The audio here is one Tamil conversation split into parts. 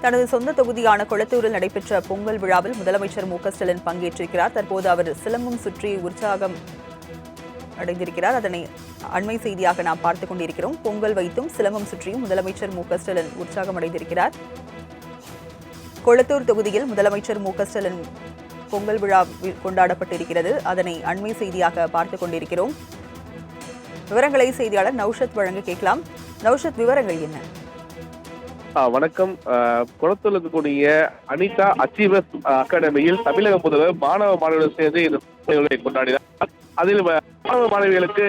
தனது சொந்த தொகுதியான கொளத்தூரில் நடைபெற்ற பொங்கல் விழாவில் முதலமைச்சர் மு.க.ஸ்டாலின் பங்கேற்றிருக்கிறார். தற்போது அவர் சிலம்பம் சுற்றி உற்சாகம் அடைந்திருக்கிறார். அதனை அண்மை செய்தியாக நாம் பார்த்துக் கொண்டிருக்கிறோம். பொங்கல் வைத்தும் சிலம்பம் சுற்றியும் முதலமைச்சர் மு.க.ஸ்டாலின் உற்சாகம் அடைந்திருக்கிறார். கொளத்தூர் தொகுதியில் முதலமைச்சர் மு.க.ஸ்டாலின் பொங்கல் விழா கொண்டாடப்பட்டிருக்கிறது. அதனை அண்மை செய்தியாக பார்த்துக் கொண்டிருக்கிறோம். விவரங்களை செய்தியாளர் நௌஷத் வழங்க கேட்கலாம். நௌஷத், விவரங்கள் என்ன? வணக்கம். குளத்தூர் இருக்கக்கூடிய அனிதா அச்சீவர்ஸ் அகாடமியில் தமிழக முதல்வர் மாணவர்கள் சேர்ந்து இந்த கொண்டாடினார். அதில் மாணவ மாணவிகளுக்கு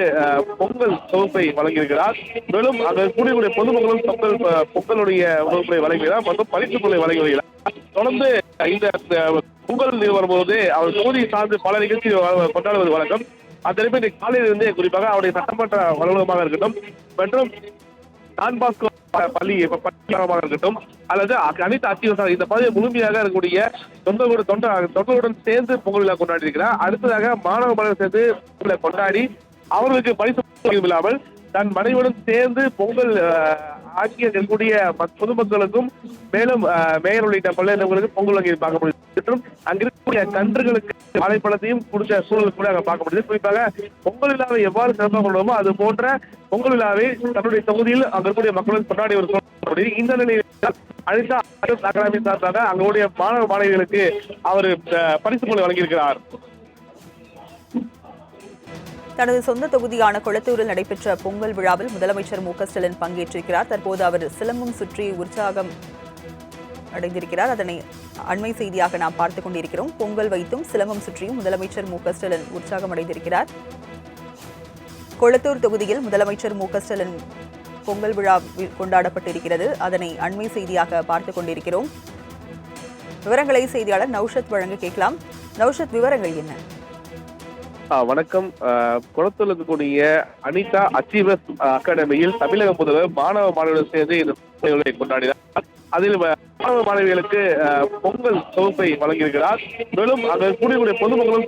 பொங்கல் தொகுப்பை வழங்கியிருக்கிறார். மேலும் அங்கு கூடிய பொதுமக்களும் பொங்கலுடைய வகுப்பை வழங்குகிறார் மற்றும் பரிசு பொருளை வழங்கி வருகிறார். தொடர்ந்து இந்த பொங்கல் வரும்போது அவர் தொகுதியை சார்ந்து பல நிகழ்ச்சி கொண்டாடுவது வழக்கம். அதற்கு இன்றைக்கு காலையிலிருந்து குறிப்பாக அவருடைய சட்டமன்ற அலுவலகமாக இருக்கட்டும் மற்றும் டான் பாஸ்கோ பள்ளி இருக்கட்டும் அல்லது அனைத்து அத்தியாவசியம் இந்த பகுதியை முழுமையாக இருக்கக்கூடிய தொண்டர்களுடன் சேர்ந்து பொங்கல் விழா கொண்டாடி இருக்கிறார். அடுத்ததாக மாணவர்கள் சேர்ந்து பொங்கலை கொண்டாடி அவர்களுக்கு பரிசு இல்லாமல் தன் மனைவியுடன் சேர்ந்து பொங்கல் ஆக்கிய இருக்கக்கூடிய பொதுமக்களுக்கும் மேலும் மேயர் உள்ளிட்ட பல்வேறு பொங்கல் வங்கி பார்க்க முடியும். மற்றும் அங்கிருக்கக்கூடிய கன்றுகளுக்கு வாழைப்பழத்தையும் கொடுத்த சூழல் கூட அங்க பார்க்க முடியுது. குறிப்பாக பொங்கல் விழாவை எவ்வாறு சிறப்பாக கொள்வோமோ அது போன்ற பொங்கல் விழாவை தன்னுடைய தொகுதியில் அங்க இருக்கக்கூடிய மக்களும் கொண்டாடி ஒரு முடியுது. இந்த நிலையில் அனிதா அகாடமி சார்பாக அங்களுடைய மாணவ மாணவிகளுக்கு அவர் பரிசு பொருள் வழங்கியிருக்கிறார். தனது சொந்த தொகுதியான கொளத்தூரில் நடைபெற்ற பொங்கல் விழாவில் முதலமைச்சர் மு.க.ஸ்டாலின் பங்கேற்றிருக்கிறார். தற்போது அவர் சிலம்பம் சுற்றி உற்சாகம் அடைந்திருக்கிறார். அதனை அண்மை செய்தியாக நாம் பார்த்துக் கொண்டிருக்கிறோம். பொங்கல் வைத்தும் சிலம்பம் சுற்றியும் முதலமைச்சர் மு.க.ஸ்டாலின் உற்சாகம் அடைந்திருக்கிறார். கொளத்தூர் தொகுதியில் முதலமைச்சர் மு.க.ஸ்டாலின் பொங்கல் விழா கொண்டாடப்பட்டிருக்கிறது. அதனை அண்மை செய்தியாக பார்த்துக் கொண்டிருக்கிறோம். விவரங்களை செய்தியாளர் நௌஷத் வழங்க கேட்கலாம். நௌஷத், விவரங்கள் என்ன? வணக்கம். குளத்தூர் இருக்கக்கூடிய அனிதா அச்சீவர்ஸ் அகாடமியில் தமிழக முதல்வர் மாணவர்கள் சேர்ந்து இந்த கொண்டாடினார். அதில் மாணவ மாணவிகளுக்கு பொங்கல் தொகுப்பை வழங்கியிருக்கிறார். மேலும் அங்கு கூடிய பொதுமக்களும்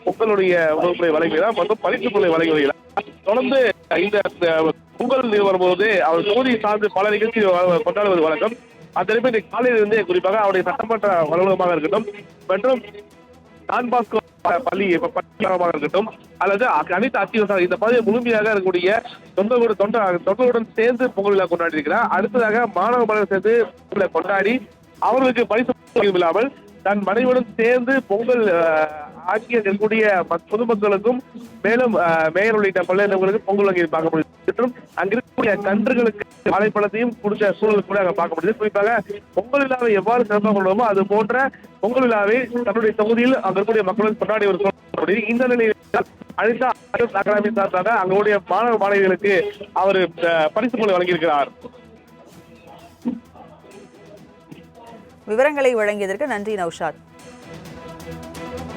பொங்கலுடைய வகுப்பை வழங்குகிறார் மற்றும் பரிசு பொருளை வழங்கி வருகிறார். தொடர்ந்து இந்த பொங்கல் வரும்போது அவர் தொகுதியை சார்ந்து பல நிகழ்ச்சி கொண்டாடுவது வழக்கம். அதற்கு இன்றைக்கு காலையிலிருந்து குறிப்பாக அவருடைய சட்டமன்ற அலுவலகமாக இருக்கட்டும் மற்றும் டான் பாஸ்கோ பள்ளி இருக்கட்டும் அல்லது அனைத்து அத்தியாவசியம் இந்த பகுதியை முழுமையாக இருக்கக்கூடிய தொண்டர்களுடன் சேர்ந்து பொங்கல் விழா கொண்டாடி இருக்கிறார். அடுத்ததாக மாணவர்கள் சேர்ந்து பொங்கலை கொண்டாடி அவர்களுக்கு பரிசு இல்லாமல் தன் மனைவியுடன் சேர்ந்து பொங்கல் ஆக்கிய இருக்கக்கூடிய பொதுமக்களுக்கும் மேலும் மேயர் உள்ளிட்ட பல்வேறு பொங்கல் வங்கி பார்க்க முடியும். மற்றும் அங்கிருக்கக்கூடிய கன்றுகளுக்கு வாழைப்பழத்தையும் கொடுத்த சூழல் கூட அங்க பார்க்க முடியுது. குறிப்பாக பொங்கல் விழாவை எவ்வாறு சிறப்பாக கொள்வோமோ அது போன்ற பொங்கல் விழாவை தன்னுடைய தொகுதியில் அங்க இருக்கக்கூடிய மக்களும் கொண்டாடி ஒரு முடியுது. இந்த நிலையில் அனிதா அகாடமி சார்பாக அங்களுடைய மாணவ மாணவிகளுக்கு அவர் பரிசு பொருள் வழங்கியிருக்கிறார். விவரங்களை வழங்கியதற்கு நன்றி நௌஷாத்.